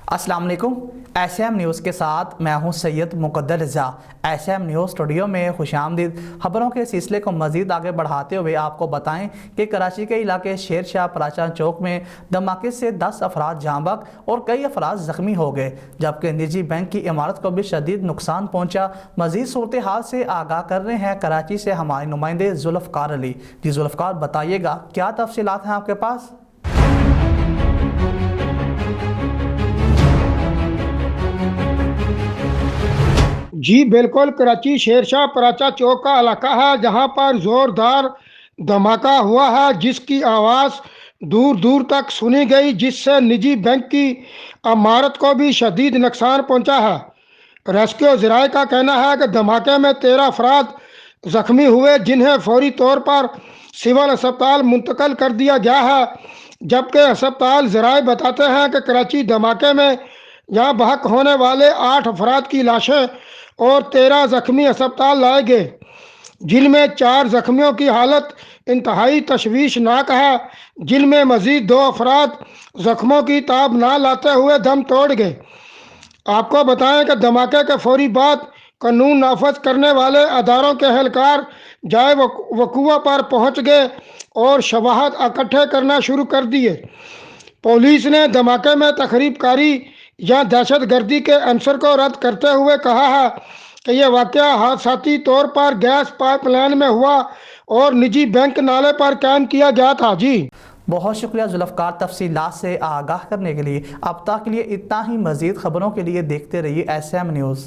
अस्सलाम वालेकुम। SM news के साथ मैं हूं सैयद मुक़द्दर रज़ा। SM न्यूज़ स्टूडियो में खुशामदीद। खबरों के सिलसिले को मज़ीद आगे बढ़ाते हुए आपको बताएं कि कराची के इलाके शेर शाह पराचा चौक में धमाके से 10 अफराद जाँ बहक और कई अफराद ज़ख्मी हो गए, जबकि निजी बैंक की इमारत को भी शदीद नुकसान पहुँचा। मज़ीद सूरत हाल से आगाह कर रहे हैं कराची से हमारे नुमाइंदे जुल्फ़कार अली। जी जुल्फ़कार, बताइएगा क्या तफसीलात हैं आपके पास? जी बिल्कुल, कराची शेरशाह पराचा चौक का इलाका है जहां पर जोरदार धमाका हुआ है जिसकी आवाज़ दूर दूर तक सुनी गई, जिससे निजी बैंक की इमारत को भी शदीद नुकसान पहुंचा है। रेस्क्यू ज़राए का कहना है कि धमाके में 13 अफराद जख्मी हुए, जिन्हें फौरी तौर पर सिविल अस्पताल मुंतकिल कर दिया गया है, जबकि अस्पताल ज़राए बताते हैं कि कराची धमाके में यहाँ बहक होने वाले 8 अफराद की लाशें और 13 जख्मी अस्पताल लाए गए, जिनमें 4 जख्मियों की हालत इंतहाई तशवीशनाक है, जिनमें मजीद 2 अफराद जख्मों की ताब ना लाते हुए दम तोड़ गए। आपको बताएं कि धमाके के फौरी बाद कानून नाफज करने वाले अदारों के एहलकार जाए वकूआ पर पहुंच गए और शवाहद इकट्ठे करना शुरू कर दिए। पुलिस ने धमाके में तखरीबकारी या दहशत गर्दी के अंसर को रद्द करते हुए कहा है कि यह वाक़या हादसाती तौर पर गैस पाइपलाइन में हुआ और निजी बैंक नाले पर कायम किया गया था। जी बहुत शुक्रिया जुल्फ़कार, तफसीलात से आगाह करने के लिए। अब तक के लिए इतना ही। मज़ीद खबरों के लिए देखते रहिए SM न्यूज़।